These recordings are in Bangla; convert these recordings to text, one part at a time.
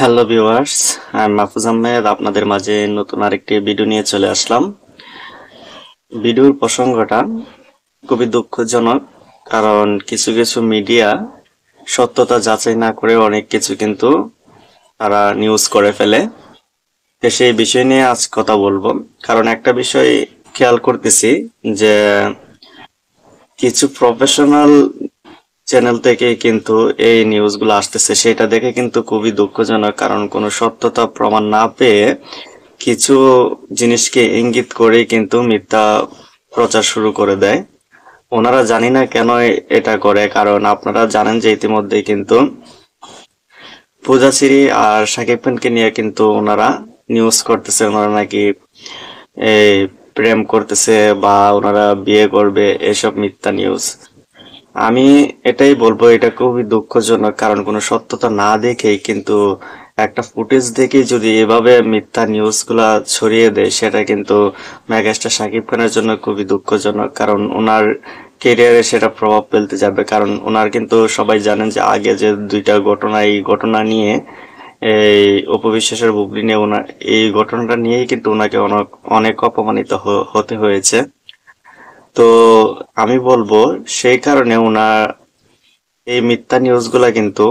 হ্যালো ভিউয়ার্স, আমি মাহফুজ আহমেদ আপনাদের মাঝে নতুন আরেকটি ভিডিও নিয়ে চলে আসলাম। ভিডিওর প্রসঙ্গটা খুবই দুঃখজনক, কারণ কিছু কিছু মিডিয়া সত্যতা যাচাই না করে অনেক কিছু কিন্তু তারা নিউজ করে ফেলে। তো সেই বিষয় নিয়ে আজ কথা বলবো। কারণ একটা বিষয় খেয়াল করতেছি যে কিছু প্রফেশনাল চ্যানেল থেকে কিন্তু এই নিউজগুলো আসতেছে, সেটা দেখে কিন্তু খুবই দুঃখজনক। কারণ কোনো সত্যতা প্রমাণ না পেয়ে কিছু জিনিসকে ইঙ্গিত করে কিন্তু মিথ্যা প্রচার শুরু করে দেয়। ওনারা জানি না কেন এটা করে, কারণ আপনারা জানেন যে ইতিমধ্যেই কিন্তু পূজাচেরি আর শাকিব খানকে নিয়ে কিন্তু ওনারা নিউজ করতেছে, ওনারা নাকি এই প্রেম করতেছে বা ওনারা বিয়ে করবে, এসব মিথ্যা নিউজ। আমি এটাই বলবো, এটা খুবই দুঃখজনক। কারণ কোনো সত্যতা না দেখেই কিন্তু একটা ফুটেজ দেখেই যদি এভাবে মিথ্যা নিউজ গুলা ছড়িয়ে দেয়, সেটা কিন্তু মেগাস্টার শাকিব খানের জন্য খুবই দুঃখজনক। কারণ ওনার কেরিয়ারে সেটা প্রভাব ফেলতে যাবে। কারণ ওনার কিন্তু সবাই জানেন যে আগে যে দুইটা ঘটনা, এই ঘটনা নিয়ে এই অপবিশ্বাসের বুবলি নিয়ে ওনার এই ঘটনাটা নিয়েই কিন্তু ওনাকে অনেক অনেক অপমানিত হতে হয়েছে। তো আমি বলবো সেই কারণে ওনার এই মিথ্যা নিউজগুলা কিন্তু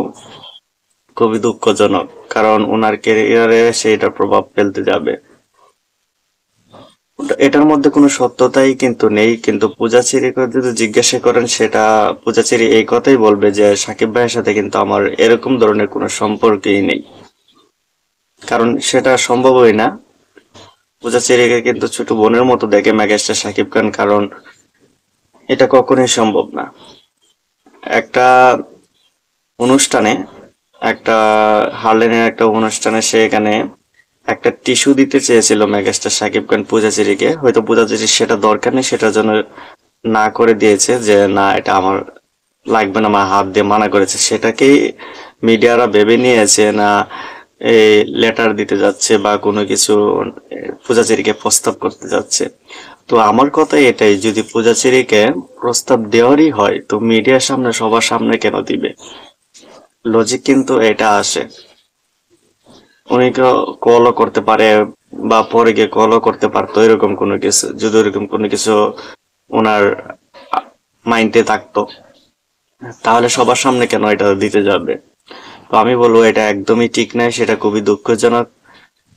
খুবই দুঃখজনক। কারণ ওনার ক্যারিয়ারে সেইটা প্রভাব ফেলতে যাবে। এটার মধ্যে কোনো সত্যতাই কিন্তু নেই। কিন্তু পূজাচেরিকে যদি জিজ্ঞাসা করেন, সেটা পূজাচেরি এই কথাই বলবে যে সাকিব ভাইয়ের সাথে কিন্তু আমার এরকম ধরনের কোনো সম্পর্কই নেই। কারণ সেটা সম্ভবই না। পূজাচেরিকে কিন্তু ছোট বোনের মতো দেখে মেগাস্টার সাকিব খান, কারণ এটা কখনোই সম্ভব না। একটা অনুষ্ঠানে, একটা হার্লেনের একটা অনুষ্ঠানে সেখানে একটা টিস্যু দিতে চেয়েছিল মেগাস্টার সাকিব খান পূজাচেরিকে। হয়তো পূজাচেরির সেটা দরকার নেই, সেটার জন্য না করে দিয়েছে, যে না এটা আমার লাগবে না, আমার হাত দিয়ে মানা করেছে। সেটাকেই মিডিয়ারা ভেবে নিয়েছে না এই লেটার দিতে যাচ্ছে বা কোনো কিছু পূজাচেরিকে প্রস্তাব করতে যাচ্ছে। তো আমার কথা এটাই, যদি পূজাচেরিকে প্রস্তাব দেওয়ারই হয় তো মিডিয়ার সামনে, সবার সামনে কেন দিবে? লজিক কিন্তু এটা আসে। উনি কলও করতে পারে বা পরে গিয়ে কলও করতে পারতো, এরকম কোনো কিছু যদি এরকম কোনো কিছু ওনার মাইন্ডে থাকতো, তাহলে সবার সামনে কেন এটা দিতে যাবে? তো আমি বলবো এটা একদমই ঠিক নয়, সেটা খুবই দুঃখজনক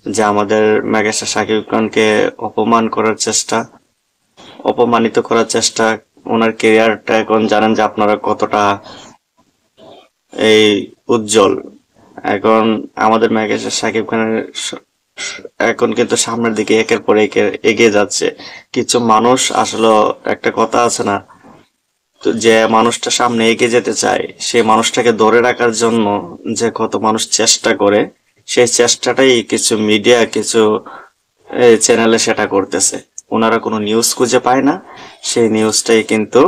যে আমাদের মেগাস্টার শাকিব খানকে অপমান করার চেষ্টা, অপমানিত করার চেষ্টা। ওনার কেরিয়ারটা এখন জানেন যে আপনারা কতটা এই উজ্জ্বল। এখন আমাদের মেগাস্টার শাকিব খানের এখন কিন্তু সামনের দিকে একের পর এক এগিয়ে যাচ্ছে। কিছু মানুষ আসলে, একটা কথা আছে না, তো যে মানুষটা সামনে এগিয়ে যেতে চায় সেই মানুষটাকে ধরে রাখার জন্য যে কত মানুষ চেষ্টা করে, সেই চেষ্টাটাই কিছু মিডিয়া, কিছু চ্যানেলে সেটা করতেছে। ওনারা কোনো নিউজ খুঁজে পায় না, সেই নিউজটাই কিন্তু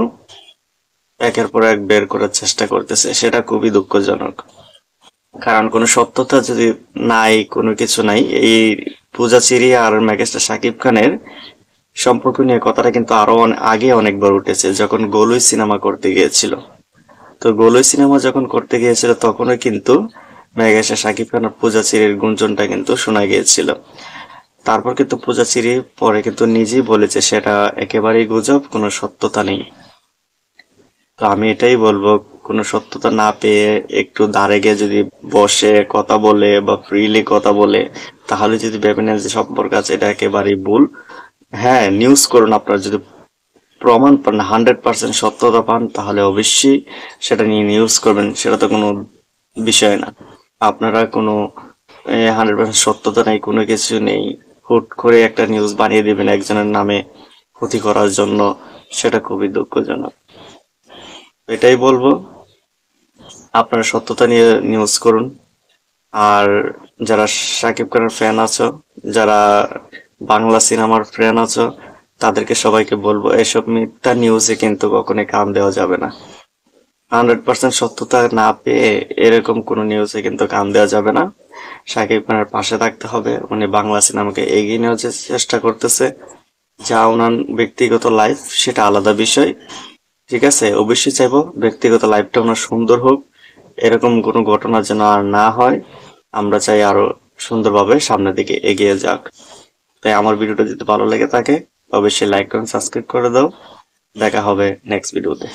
একের পর এক বের করার চেষ্টা করতেছে। সেটা খুবই দুঃখজনক। কারণ কোনো সত্যতা যদি নাই, কোনো কিছু নাই। এই পূজাচেরি আর মেগাস্টার শাকিব খানের সম্পর্ক নিয়ে কথাটা কিন্তু আরো আগে অনেকবার উঠেছে, যখন গোলুই সিনেমা করতে গিয়েছিল। তো গোলুই সিনেমা যখন করতে গিয়েছিল তখনও কিন্তু মেগাস্টার শাকিব খান আর পূজাচেরির গুঞ্জনটা কিন্তু শোনা গিয়েছিল। তারপর কিন্তু পূজাচেরি পরে কিন্তু নিজেই বলেছে সেটা একেবারেই গুজব, কোনো সত্যতা নেই। তো আমি এটাই বলবো, কোনো সত্যতা না পেয়ে একটু ধারে গিয়ে যদি বসে কথা বলে বা ফ্রিলি কথা বলে, তাহলে যদি ভেবে নেন যে সম্পর্ক আছে, এটা একেবারেই ভুল। হ্যাঁ, নিউজ করুন, আপনার যদি প্রমাণ পান, 100% সত্যতা পান, তাহলে অবশ্যই সেটা নিয়ে নিউজ করবেন, সেটা তো কোনো বিষয় না। আপনারা কোনো 100% সত্যতা নেই, কোনো কিছু নেই, হুট করে একটা নিউজ বানিয়ে দিবেন একজনের নামে ক্ষতি করার জন্য, সেটা খুবই দুঃখজনক। এটাই বলবো, আপনারা সত্যতা নিয়ে নিউজ করুন। আর যারা শাকিব খানের ফ্যান আছো, যারা বাংলা সিনেমার ফ্যান আছো, তাদেরকে সবাইকে বলবো এসব মিথ্যা নিউজে কিন্তু কখনোই কান দেওয়া যাবে না। 100% সত্যতা না পেয়ে এরকম কোনো নিউজে কিন্তু কান দেওয়া যাবে না। শাকিব খানের পাশে থাকতে হবে, উনি বাংলা সিনেমাকে এগিয়ে নেওয়ার যে চেষ্টা করতেছে। যা ওনার ব্যক্তিগত লাইফ, সেটা আলাদা বিষয়। ঠিক আছে, অবশ্যই চাইবো ব্যক্তিগত লাইফটা ওনার সুন্দর হোক, এরকম কোনো ঘটনা যেন আর না হয়। আমরা চাই আরো সুন্দরভাবে সামনের দিকে এগিয়ে যাক। তাই আমার ভিডিওটা যদি ভালো লেগে থাকে অবশ্যই লাইক করেন, সাবস্ক্রাইব করে দাও। দেখা হবে নেক্সট ভিডিওতে।